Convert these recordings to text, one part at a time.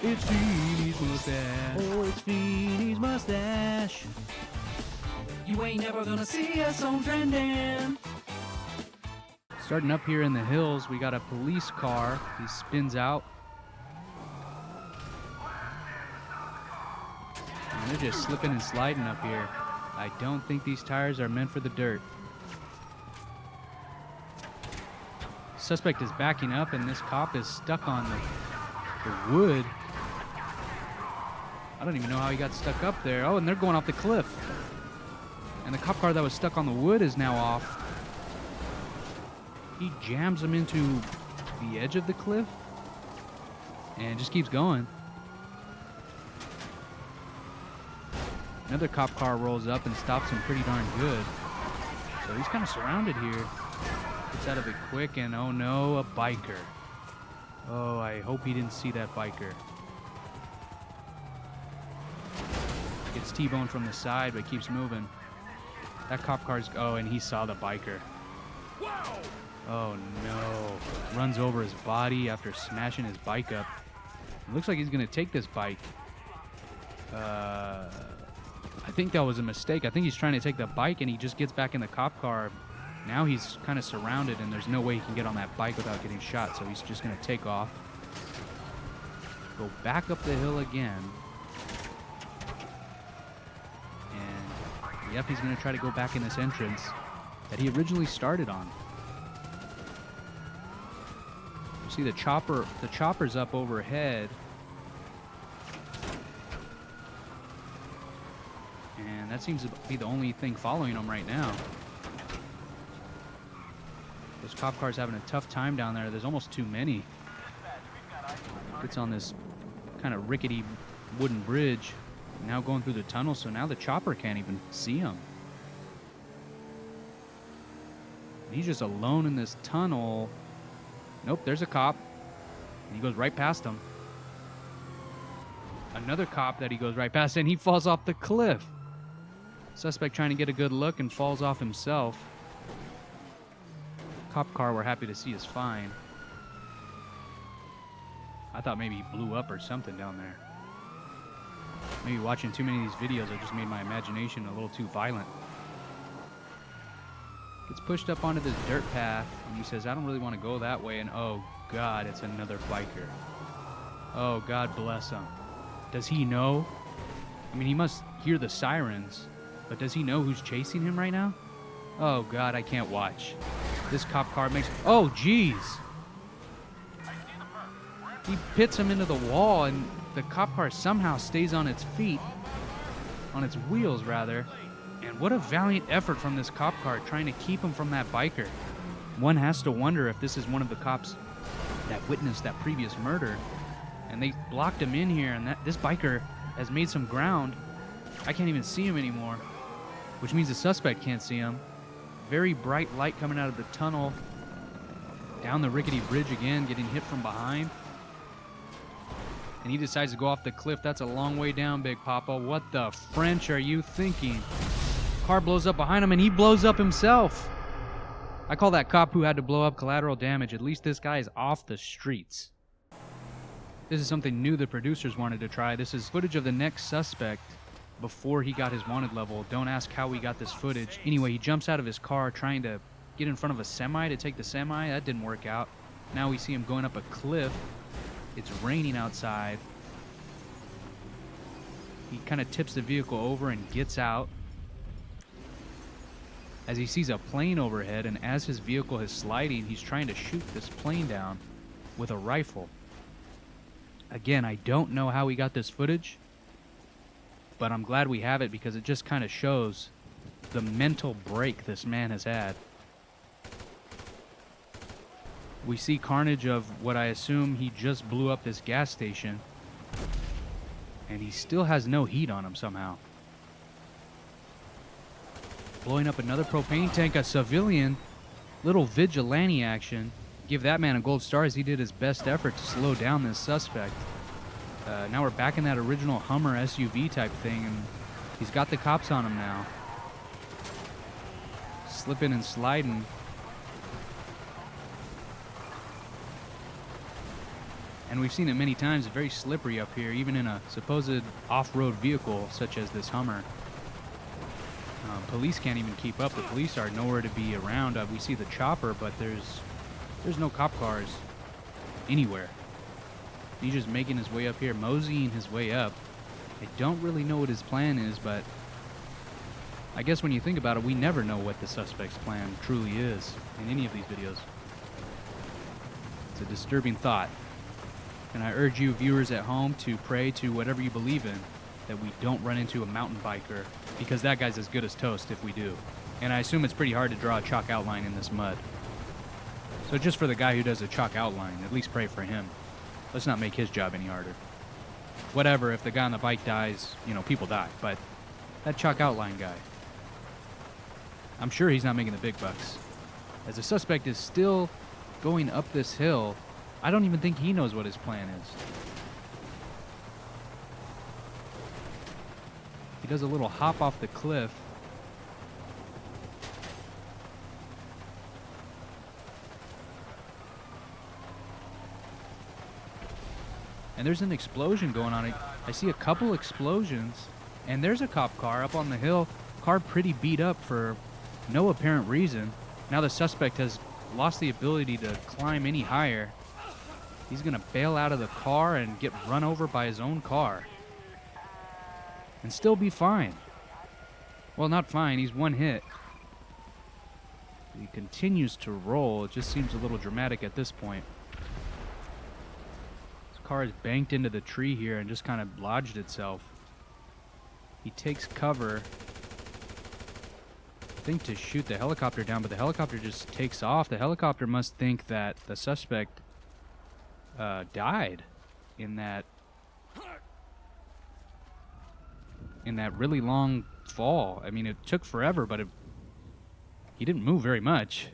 It's Feeny's Mustache. Oh, it's Feeny's Mustache. You ain't never gonna see us on trending. Starting up here in the hills, we got a police car. He spins out. And they're just slipping and sliding up here. I don't think these tires are meant for the dirt. Suspect is backing up, and this cop is stuck on the wood. I don't even know how he got stuck up there. Oh, and they're going off the cliff. And the cop car that was stuck on the wood is now off. He jams him into the edge of the cliff and just keeps going. Another cop car rolls up and stops him pretty darn good. So he's kind of surrounded here. Gets out of it quick, and oh no, a biker. Oh, I hope he didn't see that biker. Gets T-boned from the side, but keeps moving. That cop car's... Oh, and he saw the biker. Oh no. Runs over his body after smashing his bike up. It looks like he's going to take this bike. I think that was a mistake. I think he's trying to take the bike, and he just gets back in the cop car. Now he's kind of surrounded, and there's no way he can get on that bike without getting shot, so he's just going to take off. Go back up the hill again. And, yep, he's going to try to go back in this entrance that he originally started on. You see the chopper's up overhead. And that seems to be the only thing following him right now. Those cop cars having a tough time down there. There's almost too many. Gets on this kind of rickety wooden bridge. Now going through the tunnel, so now the chopper can't even see him. He's just alone in this tunnel. Nope, there's a cop. And he goes right past him. Another cop that he goes right past, and he falls off the cliff. Suspect trying to get a good look and falls off himself. Cop car we're happy to see is fine. I thought maybe he blew up or something down there. Maybe watching too many of these videos have just made my imagination a little too violent. Gets pushed up onto this dirt path, and he says, I don't really want to go that way, and oh God, it's another biker. Oh, God bless him. Does he know? I mean, he must hear the sirens, but does he know who's chasing him right now? Oh God, I can't watch. This cop car makes... Oh, jeez. He pits him into the wall, and the cop car somehow stays on its feet. On its wheels, rather. And what a valiant effort from this cop car trying to keep him from that biker. One has to wonder if this is one of the cops that witnessed that previous murder. And they blocked him in here, and this biker has made some ground. I can't even see him anymore, which means the suspect can't see him. Very bright light coming out of the tunnel. Down the rickety bridge again, getting hit from behind. And he decides to go off the cliff. That's a long way down, Big Papa. What the French are you thinking? Car blows up behind him, and he blows up himself. I call that cop who had to blow up collateral damage. At least this guy is off the streets. This is something new the producers wanted to try. This is footage of the next suspect before he got his wanted level. Don't ask how we got this footage. Anyway, he jumps out of his car trying to get in front of a semi to take the semi. That didn't work out. Now we see him going up a cliff. It's raining outside. He kind of tips the vehicle over and gets out as he sees a plane overhead, and as his vehicle is sliding, he's trying to shoot this plane down with a rifle. Again, I don't know how we got this footage, but I'm glad we have it because it just kind of shows the mental break this man has had. We see carnage of what I assume he just blew up this gas station, and he still has no heat on him somehow. Blowing up another propane tank, a civilian. Little vigilante action. Give that man a gold star as he did his best effort to slow down this suspect. Now we're back in that original Hummer SUV type thing, and he's got the cops on him now. Slipping and sliding. And we've seen it many times. It's very slippery up here, even in a supposed off-road vehicle such as this Hummer. Police can't even keep up. The police are nowhere to be around. We see the chopper, but there's no cop cars anywhere. He's just making his way up here, moseying his way up. I don't really know what his plan is, but I guess when you think about it, we never know what the suspect's plan truly is in any of these videos. It's a disturbing thought. And I urge you viewers at home to pray to whatever you believe in that we don't run into a mountain biker, because that guy's as good as toast if we do. And I assume it's pretty hard to draw a chalk outline in this mud. So just for the guy who does a chalk outline, at least pray for him. Let's not make his job any harder. Whatever, if the guy on the bike dies, you know, people die. But that chalk outline guy, I'm sure he's not making the big bucks. As the suspect is still going up this hill, I don't even think he knows what his plan is. He does a little hop off the cliff. And there's an explosion going on. I see a couple explosions, and there's a cop car up on the hill. Car pretty beat up for no apparent reason. Now the suspect has lost the ability to climb any higher. He's gonna bail out of the car and get run over by his own car. And still be fine. Well, not fine, he's one hit. He continues to roll. It just seems a little dramatic at this point. His car is banked into the tree here and just kind of lodged itself. He takes cover, I think, to shoot the helicopter down, but the helicopter just takes off. The helicopter must think that the suspect died in that really long fall. I mean, it took forever, but he didn't move very much.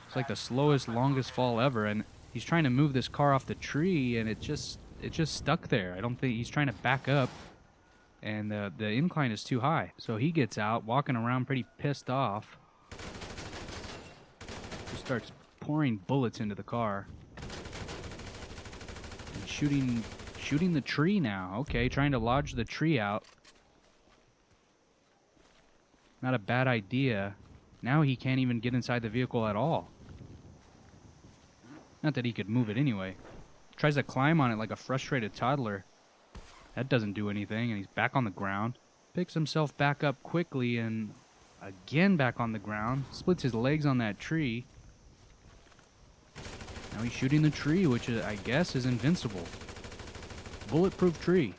It's like the slowest, longest fall ever, and he's trying to move this car off the tree, and it just stuck there. I don't think he's trying to back up, and the incline is too high. So he gets out, walking around pretty pissed off. He starts pouring bullets into the car and shooting the tree now. Okay, trying to lodge the tree out. Not a bad idea. Now he can't even get inside the vehicle at all. Not that he could move it anyway. Tries to climb on it like a frustrated toddler. That doesn't do anything, and he's back on the ground. Picks himself back up quickly and again back on the ground. Splits his legs on that tree. Now he's shooting the tree, which I guess is invincible. Bulletproof tree.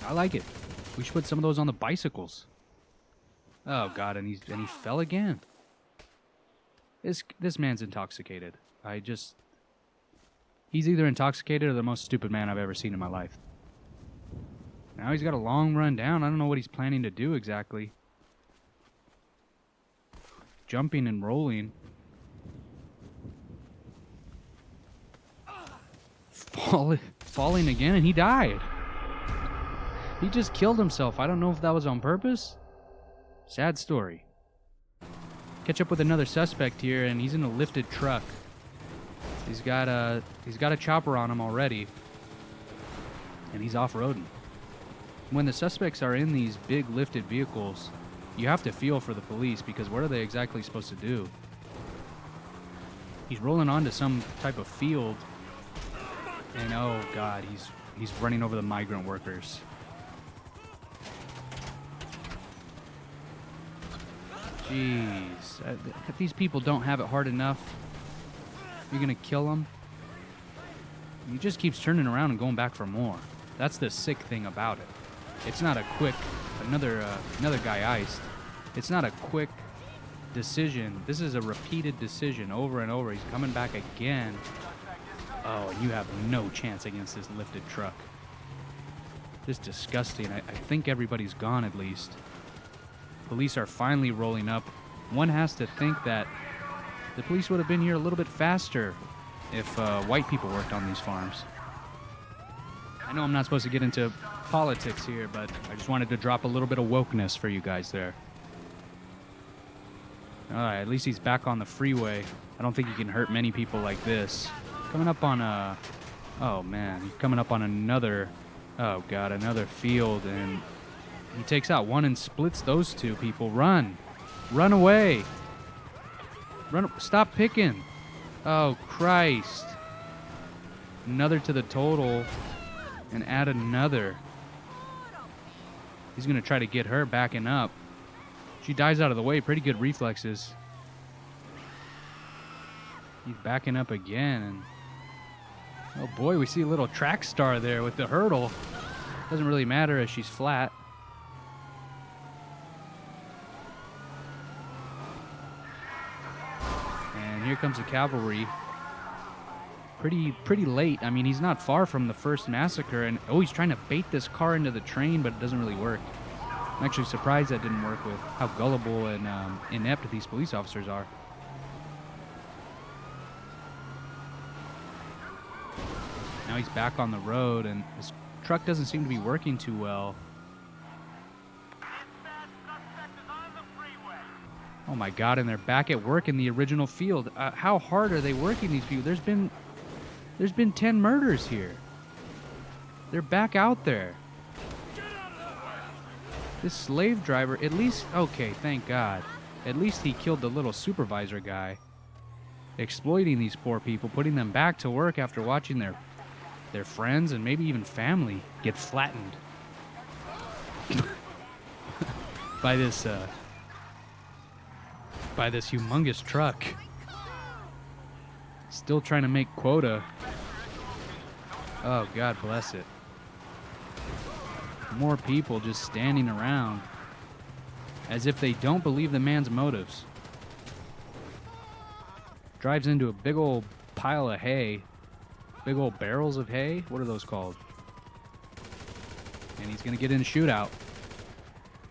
I like it. We should put some of those on the bicycles. Oh god, and he fell again. This man's intoxicated. He's either intoxicated or the most stupid man I've ever seen in my life. Now he's got a long run down. I don't know what he's planning to do exactly. Jumping and rolling. Falling again, and he died. He just killed himself. I don't know if that was on purpose. Sad story. Catch up with another suspect here, and he's in a lifted truck. He's got a chopper on him already, and he's off-roading. When the suspects are in these big lifted vehicles, you have to feel for the police, because what are they exactly supposed to do? He's rolling onto some type of field, and oh god, he's running over the migrant workers. Jeez, these people don't have it hard enough. You're gonna kill them? He just keeps turning around and going back for more. That's the sick thing about it. It's not a quick, another guy iced. It's not a quick decision. This is a repeated decision over and over. He's coming back again. Oh, and you have no chance against this lifted truck. Just disgusting. I think everybody's gone at least. Police are finally rolling up. One has to think that the police would have been here a little bit faster if white people worked on these farms. I know I'm not supposed to get into politics here, but I just wanted to drop a little bit of wokeness for you guys there. Alright, at least he's back on the freeway. I don't think he can hurt many people like this. Coming up on a... Oh, man. He's coming up on another... Oh, God, another field, and he takes out one and splits those two people. Run! Run away! Run! Stop picking! Oh, Christ. Another to the total, and add another. He's going to try to get her backing up. She dives out of the way. Pretty good reflexes. He's backing up again. And oh boy, we see a little track star there with the hurdle. Doesn't really matter as she's flat. And here comes the cavalry. Pretty late. I mean, he's not far from the first massacre. And oh, he's trying to bait this car into the train, but it doesn't really work. I'm actually surprised that didn't work with how gullible and inept these police officers are. Now he's back on the road, and his truck doesn't seem to be working too well. Oh my God, and they're back at work in the original field. How hard are they working, these people? There's been 10 murders here. They're back out there. This slave driver, at least, okay, thank God. At least he killed the little supervisor guy. Exploiting these poor people, putting them back to work after watching their friends and maybe even family get flattened by this humongous truck. Still trying to make quota. Oh, God bless it. More people just standing around as if they don't believe the man's motives. Drives into a big old pile of hay. Big old barrels of hay? What are those called? And he's going to get in a shootout.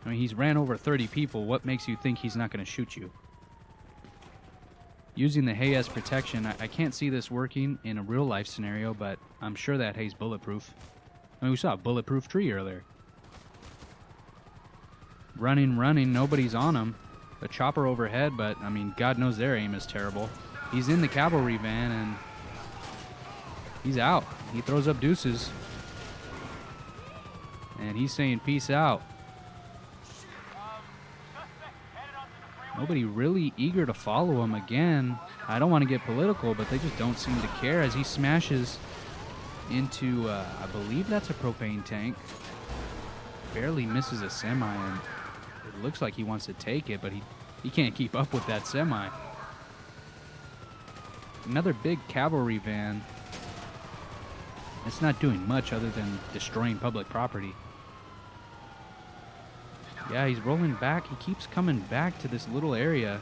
I mean, he's ran over 30 people. What makes you think he's not going to shoot you? Using the hay as protection. I can't see this working in a real life scenario, but I'm sure that hay's bulletproof. I mean, we saw a bulletproof tree earlier. Running, nobody's on him. A chopper overhead, but, I mean, God knows their aim is terrible. He's in the cavalry van, and he's out. He throws up deuces. And he's saying peace out. Nobody really eager to follow him again. I don't want to get political, but they just don't seem to care as he smashes into, I believe that's a propane tank. Barely misses a semi, and it looks like he wants to take it, but he can't keep up with that semi. Another big cavalry van. It's not doing much other than destroying public property. Yeah, he's rolling back. He keeps coming back to this little area.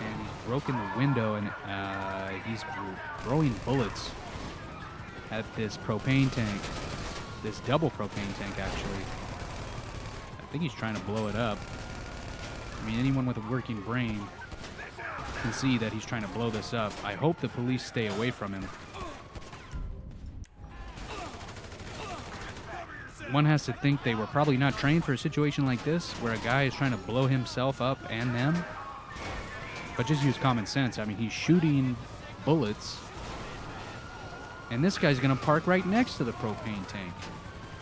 And he's broken the window, and he's throwing bullets at this propane tank. This double propane tank, actually. I think he's trying to blow it up. I mean, anyone with a working brain can see that he's trying to blow this up. I hope the police stay away from him. One has to think they were probably not trained for a situation like this, where a guy is trying to blow himself up and them. But just use common sense. I mean, he's shooting bullets, and this guy's going to park right next to the propane tank.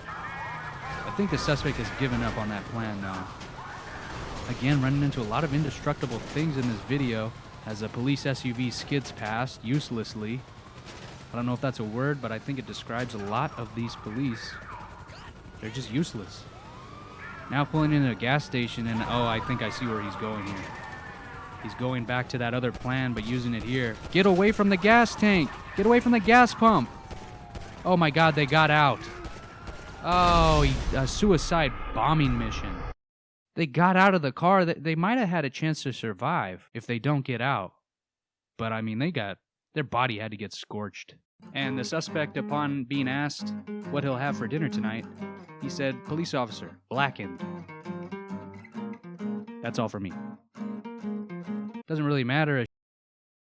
I think the suspect has given up on that plan now. Again, running into a lot of indestructible things in this video as a police SUV skids past uselessly. I don't know if that's a word, but I think it describes a lot of these police. They're just useless. Now pulling into a gas station, and oh, I think I see where he's going here. He's going back to that other plan, but using it here. Get away from the gas tank! Get away from the gas pump! Oh my God, they got out. Oh, a suicide bombing mission. They got out of the car. They might have had a chance to survive if they don't get out. But I mean, their body had to get scorched. And the suspect, upon being asked what he'll have for dinner tonight, he said, police officer, blackened. That's all for me. Doesn't really matter.